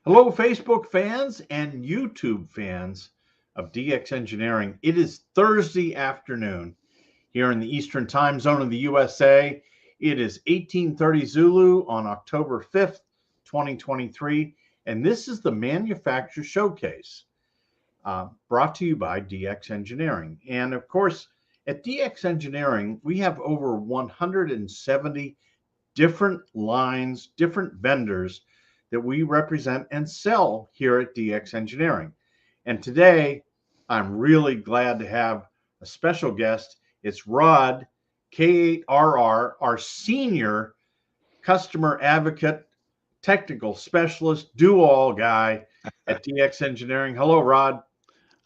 Hello, Facebook fans and YouTube fans of DX Engineering. It is Thursday afternoon here in the Eastern Time Zone of the USA. It is 1830 Zulu on October 5th, 2023, and this is the Manufacturer Showcase brought to you by DX Engineering. And of course, at DX Engineering, we have over 170 different lines, different vendors that we represent and sell here at DX Engineering. And today, I'm really glad to have a special guest. It's Rod, K8RR, our senior customer advocate, technical specialist, do-all guy at DX Engineering. Hello, Rod.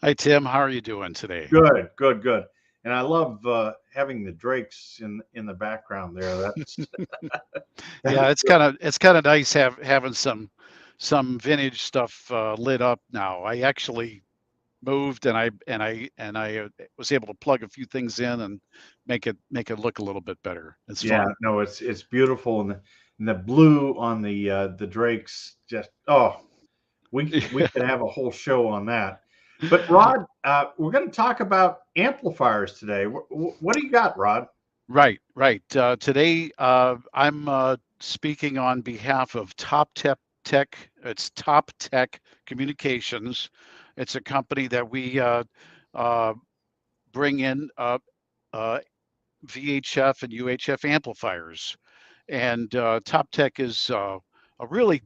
Hi, Tim. How are you doing today? Good, good, good. And I love having the Drakes in the background there. Yeah, That's it's kind of nice having some vintage stuff lit up now. I actually moved and I was able to plug a few things in and make it look a little bit better. It's Yeah, fun. no, it's beautiful, and the blue on the Drakes just we could have a whole show on that. But Rod, we're going to talk about amplifiers today. What do you got, Rod? Right, right. Today, I'm speaking on behalf of Tech. It's Toptek Communications. It's a company that we uh, bring in uh, VHF and UHF amplifiers. And Toptek is a really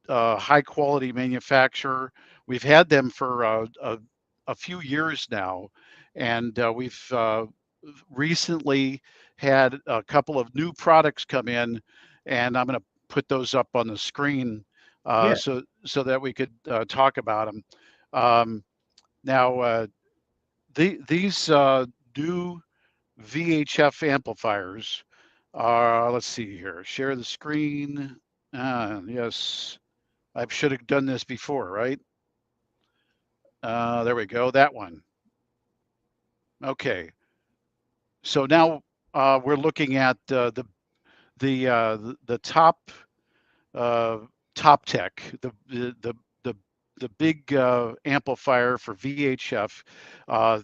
high quality manufacturer. We've had them for a few years now, and we've recently had a couple of new products come in, and I'm going to put those up on the screen Yeah, so that we could talk about them. Um, now, these new VHF amplifiers are, let's see here, share the screen. Yes, I should have done this before, right? There we go, that one. Okay, so now we're looking at the uh, top tech, the big amplifier for VHF.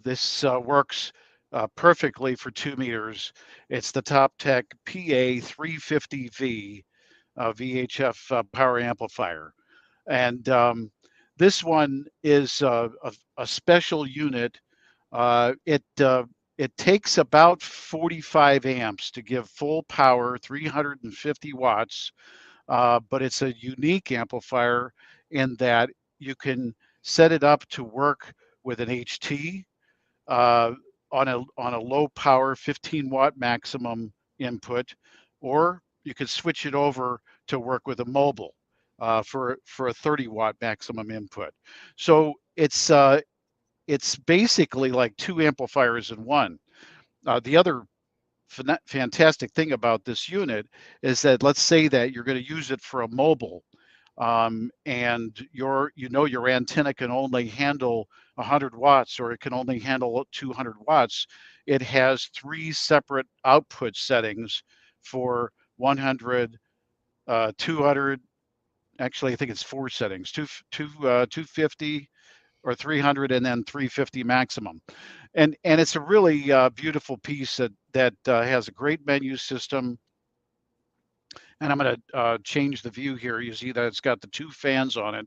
This works perfectly for 2 meters. It's the Toptek PA-350V VHF power amplifier. And this one is a special unit. It takes about 45 amps to give full power, 350 watts, but it's a unique amplifier in that you can set it up to work with an HT uh, on a low power 15-watt maximum input, or you could switch it over to work with a mobile for a 30-watt maximum input. So it's basically like two amplifiers in one. The other fantastic thing about this unit is that, let's say that you're going to use it for a mobile, and your antenna can only handle 100 watts, or it can only handle 200 watts. It has three separate output settings for 100, 200. Actually, I think it's four settings: 250 or 300, and then 350 maximum. And it's a really beautiful piece that has a great menu system. And I'm going to change the view here. You see that it's got the two fans on it.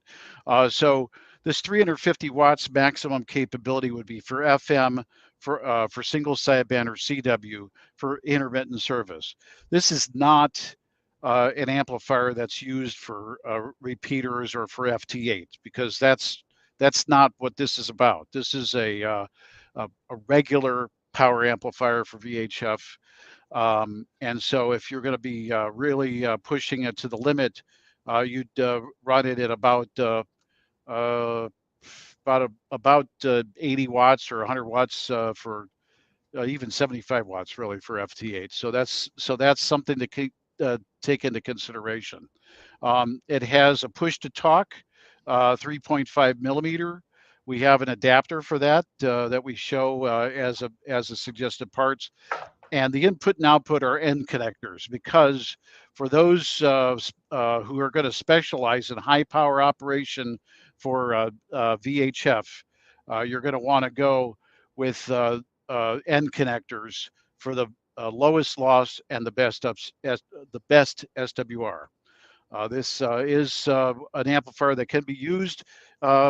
So this 350 watts maximum capability would be for FM, for single sideband or CW, for intermittent service. This is not an amplifier that's used for repeaters or for FT8, because that's not what this is about. This is a regular power amplifier for VHF. And so if you're going to be really pushing it to the limit, you'd run it at uh, about 80 watts or 100 watts for even 75 watts really for FT8. So that's something to take into consideration. It has a push to talk, 3.5 millimeter. We have an adapter for that we show as a suggested parts, and the input and output are end connectors, because for those who are going to specialize in high power operation for VHF, you're going to want to go with end connectors for the lowest loss and the best SWR. This is an amplifier that can be used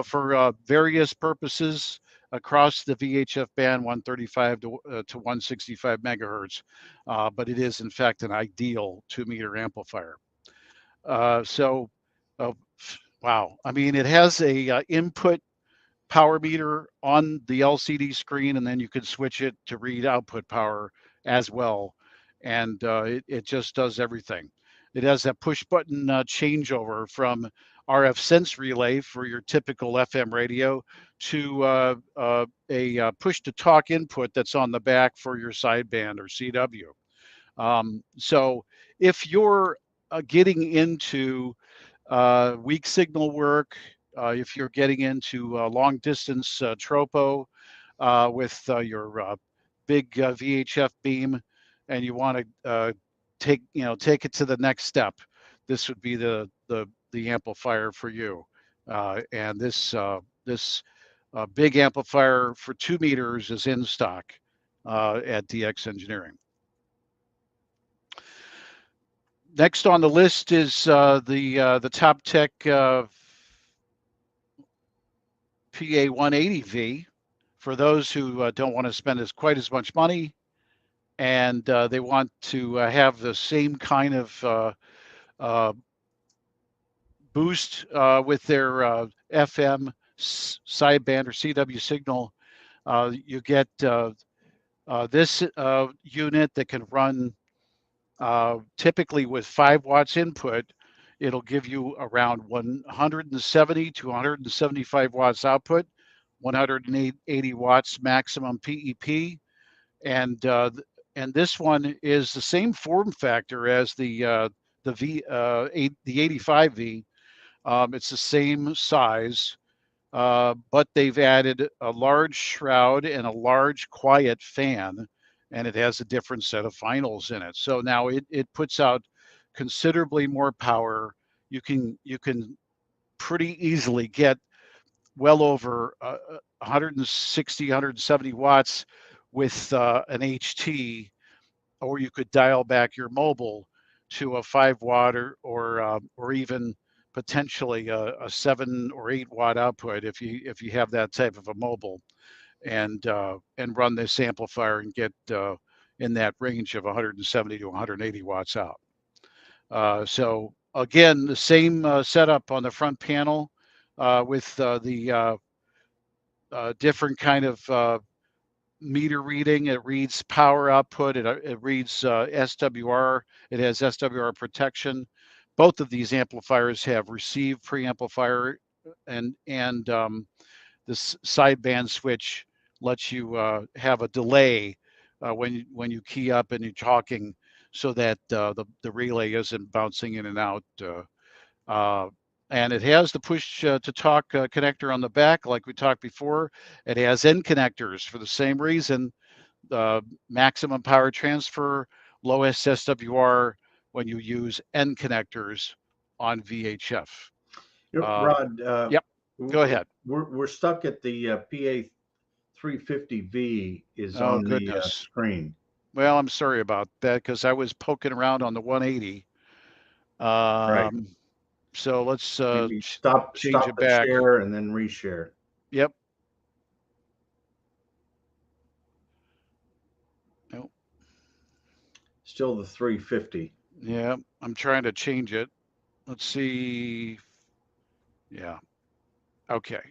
for various purposes across the VHF band, 135 to 165 megahertz, but it is in fact an ideal 2-meter amplifier. So, wow, I mean, it has a input power meter on the LCD screen, and then you can switch it to read output power as well. And it just does everything. It has that push button changeover from RF sense relay for your typical FM radio to a push to talk input that's on the back for your sideband or CW. So if you're getting into weak signal work, if you're getting into long distance tropo with your big VHF beam, and you want to take it to the next step, this would be the amplifier for you. And this big amplifier for 2 meters is in stock at DX Engineering. Next on the list is the Toptek PA-180V. For those who don't want to spend quite as much money, and they want to have the same kind of boost with their FM sideband or CW signal, you get this unit that can run typically with 5 watts input. It'll give you around 170 to 175 watts output, 180 watts maximum PEP, and this one is the same form factor as the 85V. It's the same size, but they've added a large shroud and a large quiet fan, and it has a different set of finals in it. So now it puts out considerably more power. You can pretty easily get well over 160, 170 watts with an HT, or you could dial back your mobile to a 5 watt or even potentially a 7 or 8 watt output if you have that type of a mobile, and run this amplifier and get in that range of 170 to 180 watts out. So again, the same setup on the front panel with the different kind of meter reading. It reads power output. It reads SWR. It has SWR protection. Both of these amplifiers have receive preamplifier, and this sideband switch lets you have a delay when you key up and you're talking, so that the relay isn't bouncing in and out. And it has the push to talk connector on the back, like we talked before. It has end connectors for the same reason, maximum power transfer, lowest SWR when you use end connectors on VHF. Rod, yep, go ahead. We're stuck at the PA-350V is on the screen. Well, I'm sorry about that, because I was poking around on the 180. Right. So let's stop change it the back. share and then reshare. Yep. Nope. Still the 350. Yeah, I'm trying to change it. Let's see. Yeah. Okay.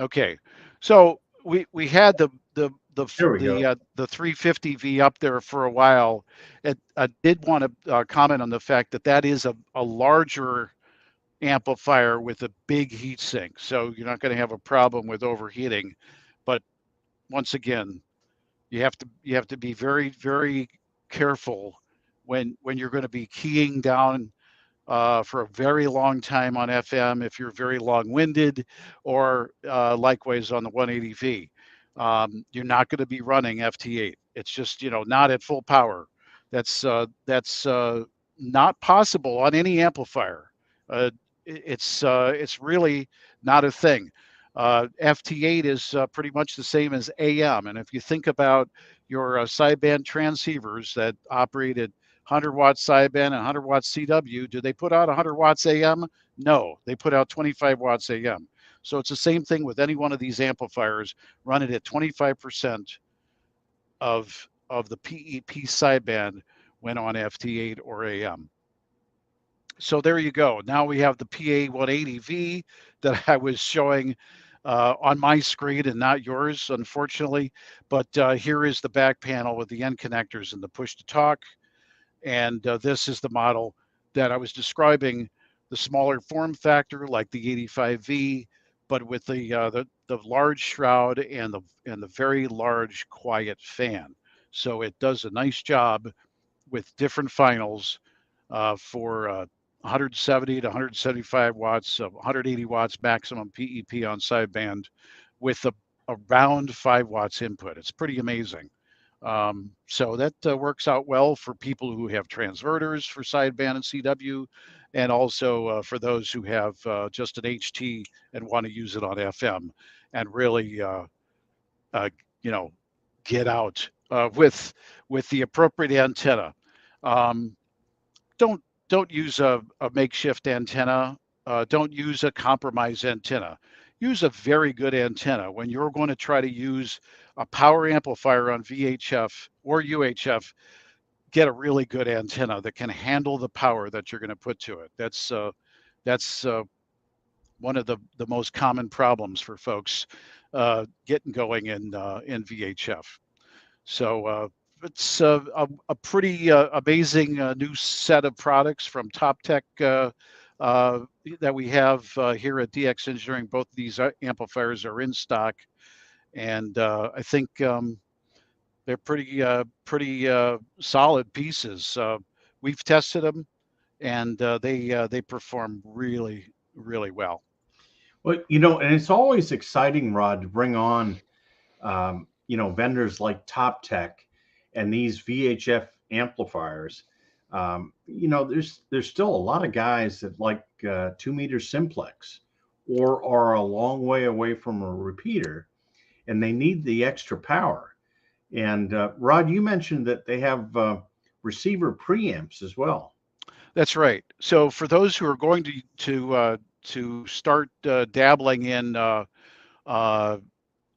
Okay. So we had the 350V up there for a while. I did want to comment on the fact that is a larger amplifier with a big heat sink, so you're not going to have a problem with overheating. But once again, you have to be very, very careful when you're going to be keying down for a very long time on FM if you're very long-winded, or likewise on the 180V. You're not going to be running FT8. It's just, not at full power. That's not possible on any amplifier. It's really not a thing. FT8 is pretty much the same as AM, and if you think about your sideband transceivers that operate at 100 watts sideband and 100 watts CW, do they put out 100 watts AM? No, they put out 25 watts AM. So it's the same thing with any one of these amplifiers. Run it at 25% of the PEP sideband when on FT8 or AM. So there you go. Now we have the PA-180V that I was showing on my screen and not yours, unfortunately. But here is the back panel with the end connectors and the push to talk. And this is the model that I was describing, the smaller form factor like the 85V, but with the large shroud and the very large quiet fan. So it does a nice job with different finals for 170 to 175 watts, 180 watts maximum PEP on sideband with around 5 watts input. It's pretty amazing. So that works out well for people who have transverters for sideband and CW, and also for those who have just an HT and want to use it on FM and really, get out with the appropriate antenna. Don't use a makeshift antenna. Don't use a compromised antenna. Use a very good antenna when you're going to try to use a power amplifier on VHF or UHF. Get a really good antenna that can handle the power that you're going to put to it. That's one of the most common problems for folks getting going in VHF. So it's a pretty amazing new set of products from Toptek that we have here at DX Engineering. Both of these amplifiers are in stock, and I think they're pretty solid pieces. We've tested them, and they perform really, really well. Well, and it's always exciting, Rod, to bring on vendors like Toptek and these VHF amplifiers. There's still a lot of guys that like 2-meter simplex or are a long way away from a repeater, and they need the extra power. And Rod, you mentioned that they have receiver preamps as well. That's right. So for those who are going to start dabbling in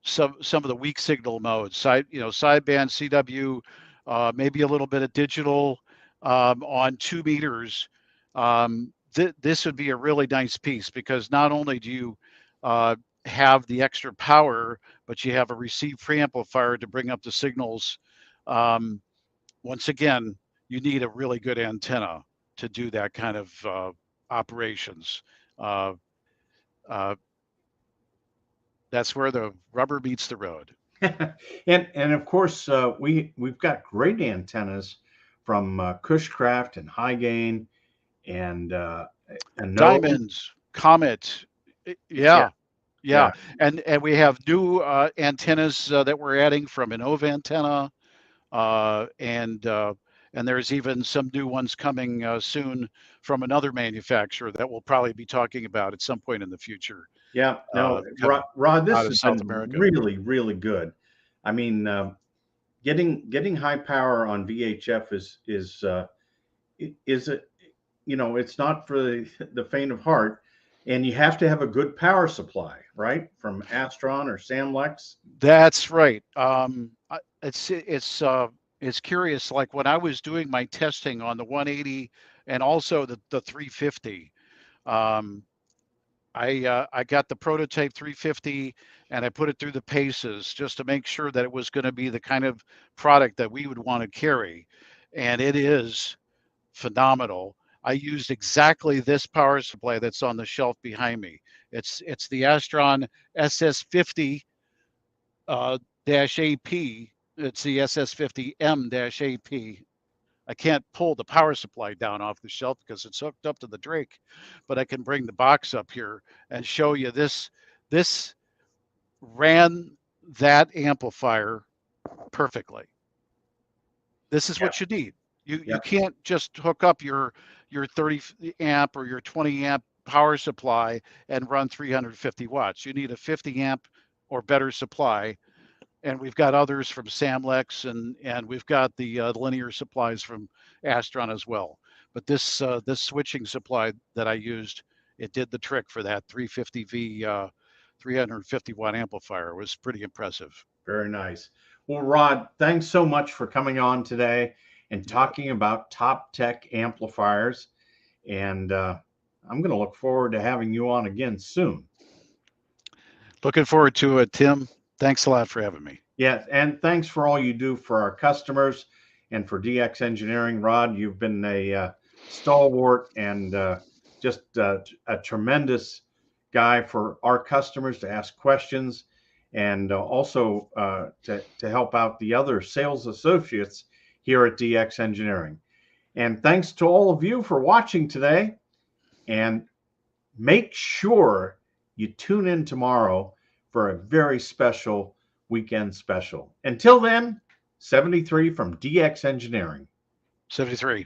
some of the weak signal modes, sideband, CW, maybe a little bit of digital on 2 meters. This would be a really nice piece, because not only do you have the extra power, but you have a receive preamplifier to bring up the signals. Once again, you need a really good antenna to do that kind of operations. That's where the rubber meets the road. and of course, we've got great antennas from Cushcraft and High Gain and Diamonds, Comet. Yeah. And we have new antennas that we're adding from Innova Antenna, and there's even some new ones coming soon from another manufacturer that we'll probably be talking about at some point in the future. Yeah, no, Rod, this has been really, really good. I mean, getting high power on VHF is it's not for the faint of heart, and you have to have a good power supply, right, from Astron or Samlex. That's right. It's curious. Like when I was doing my testing on the 180 and also the 350. I got the prototype 350 and I put it through the paces just to make sure that it was going to be the kind of product that we would want to carry. And it is phenomenal. I used exactly this power supply that's on the shelf behind me. It's the Astron SS50 -AP. It's the SS50M-AP I can't pull the power supply down off the shelf because it's hooked up to the Drake, but I can bring the box up here and show you this. This ran that amplifier perfectly. This is what you need. You can't just hook up your 30 amp or your 20 amp power supply and run 350 watts. You need a 50 amp or better supply. And we've got others from Samlex, and we've got the linear supplies from Astron as well. But this this switching supply that I used, it did the trick for that 350V 350 watt amplifier. It was pretty impressive. Very nice. Well, Rod, thanks so much for coming on today and talking about Toptek amplifiers. And I'm going to look forward to having you on again soon. Looking forward to it, Tim. Thanks a lot for having me. Yeah, and thanks for all you do for our customers and for DX Engineering. Rod, you've been a stalwart and just a tremendous guy for our customers to ask questions, and also to help out the other sales associates here at DX Engineering. And thanks to all of you for watching today. And make sure you tune in tomorrow for a very special weekend special. Until then, 73 from DX Engineering. 73.